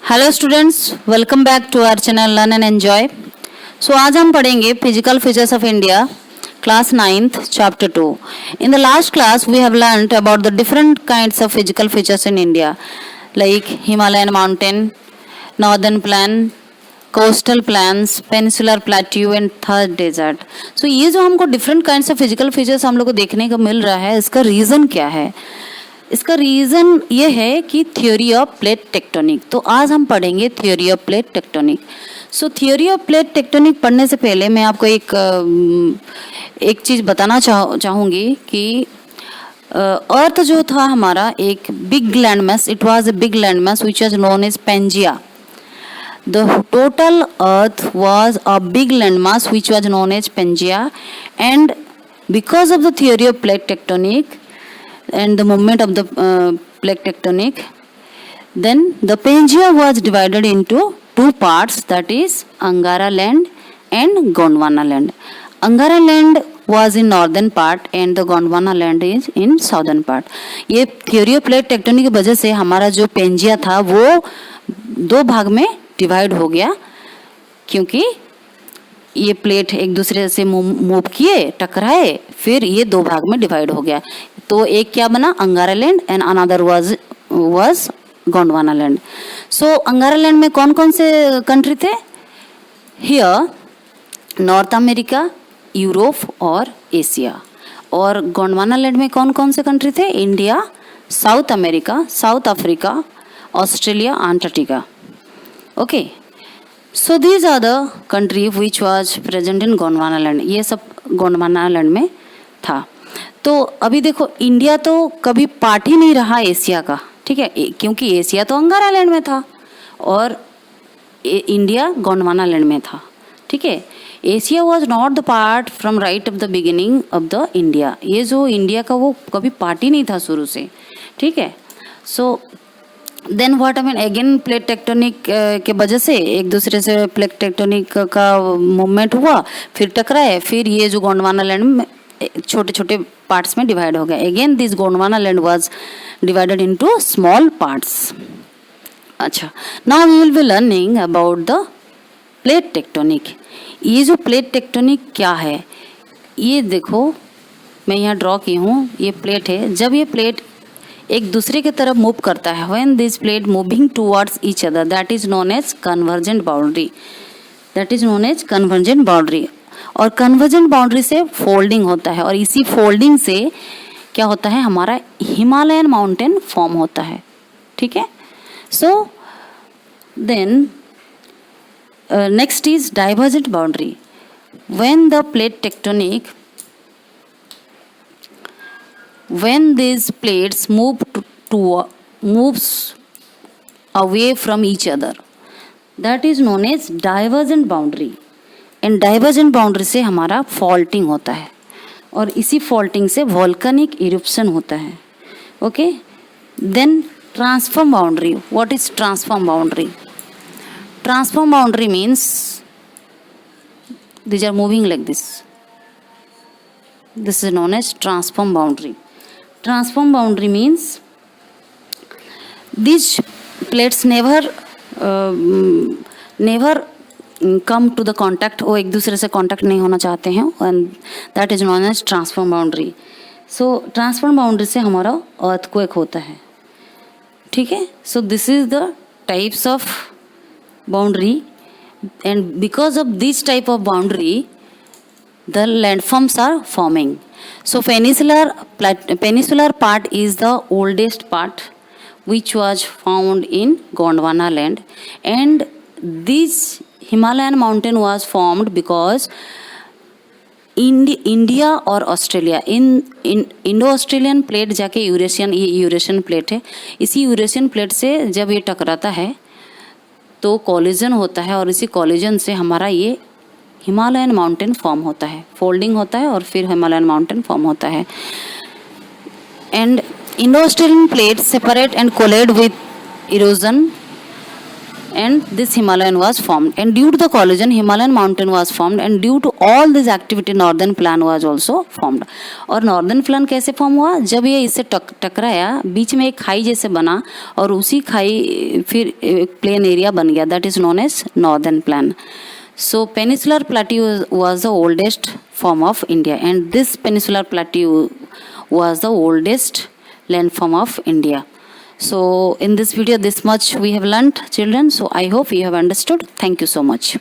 Hello students, welcome back to our channel learn and enjoy. So आज हम पढ़ेंगे physical features of India, class 9th, chapter 2। In the last class, we have learnt about the different kinds of physical features in India, like Himalayan mountain, northern plain, coastal plains, peninsular plateau and third desert. So ये जो हमको different kinds of physical features हम लोग को देखने को मिल रहा है, इसका रीज़न क्या है? इसका रीज़न ये है कि थ्योरी ऑफ प्लेट टेक्टोनिक। तो आज हम पढ़ेंगे theory of plate tectonic. So theory of plate tectonic पढ़ने से पहले मैं आपको एक चीज़ बताना चाहूँगी कि अर्थ जो था हमारा एक big land mass, it was a big land mass which was known as Pangaea. The total earth was a big landmass which was known as Pangaea, and because of the theory of plate tectonic and the movement of the plate tectonic, then the Pangaea was divided into two parts, that is Angara land and Gondwana land. Angara land was in northern part and the Gondwana land is in southern part. ये theory of plate tectonic की वजह से हमारा जो Pangaea था वो दो भाग में डिवाइड हो गया, क्योंकि ये प्लेट एक दूसरे से मूव किए, टकराए, फिर ये दो भाग में डिवाइड हो गया। तो एक क्या बना, Angara land, and another was Gondwana land. So Angara land में कौन कौन से कंट्री थे? हियर नॉर्थ अमेरिका, यूरोप और एशिया। और गोंडवाना लैंड में कौन कौन से कंट्री थे? India, South America, South Africa, Australia, Antarctica. Okay, so these are the country which was present in Gondwana land. ये सब गोंडवाना लैंड में था। तो अभी देखो, इंडिया तो कभी पार्ट ही नहीं रहा एशिया का, ठीक है, क्योंकि एशिया तो अंगारा लैंड में था और इंडिया गोंडवाना लैंड में था, ठीक है। Asia was not the part from right of the beginning of the India. ये जो इंडिया का वो कभी पार्ट ही नहीं था शुरू से, ठीक है। So then what I mean, again plate tectonic के वजह से एक दूसरे से प्लेट टेक्टोनिक का मूवमेंट हुआ, फिर टकराए, फिर ये जो गोंडवाना लैंड में छोटे छोटे पार्ट्स में डिवाइड हो गया। Again this Gondwana land was divided into small parts. अच्छा, now we will be learning about the plate tectonic. ये जो प्लेट टेक्टोनिक क्या है, ये देखो मैं यहाँ ड्रॉ की हूँ, ये प्लेट है। जब ये प्लेट एक दूसरे की तरफ मूव करता है, when this plate moving towards each other, that is known as convergent boundary, that is known as convergent boundary. और कन्वर्जेंट बाउंड्री से फोल्डिंग होता है, और इसी फोल्डिंग से क्या होता है, हमारा हिमालयन माउंटेन फॉर्म होता है, ठीक है। So then next is divergent boundary. When the plate tectonic, when these plates moves away from each other, that is known as divergent boundary, and divergent boundary से हमारा faulting होता है, और इसी faulting से volcanic eruption होता है। okay, then transform boundary. What is transform boundary? Transform boundary means these are moving like this. This is known as transform boundary. Transform boundary means these plates never come to the contact, वो एक दूसरे से contact नहीं होना चाहते हैं, and that is known as transform boundary. So transform boundary से हमारा earthquake होता है, ठीक है। So this is the types of boundary, and because of this type of boundary the landforms are forming. So peninsular part is the oldest part which was found in Gondwana land, and this Himalayan mountain was formed because India और Australia in Indo Australian plate जाके Eurasian, ये Eurasian plate है, इसी Eurasian plate से जब ये टकराता है तो कॉलिजन होता है, और इसी कॉलिजन से हमारा ये हिमालयन माउंटेन फॉर्म होता है, फोल्डिंग होता है और फिर हिमालयन माउंटेन फॉर्म होता है। And Indo Australian plate separate and collided with erosion and this Himalayan was formed, and due to the collision Himalayan mountain was formed, and due to all this activity northern plain was also formed. और northern plain कैसे form हुआ? जब ये इससे टकराया, बीच में एक खाई जैसे बना और उसी खाई फिर प्लेन एरिया बन गया, that is known as northern plain. So peninsular plateau was the oldest form of India, and this peninsular plateau was the oldest landform of India. So in this video this much we have learnt, children. So I hope you have understood. Thank you so much.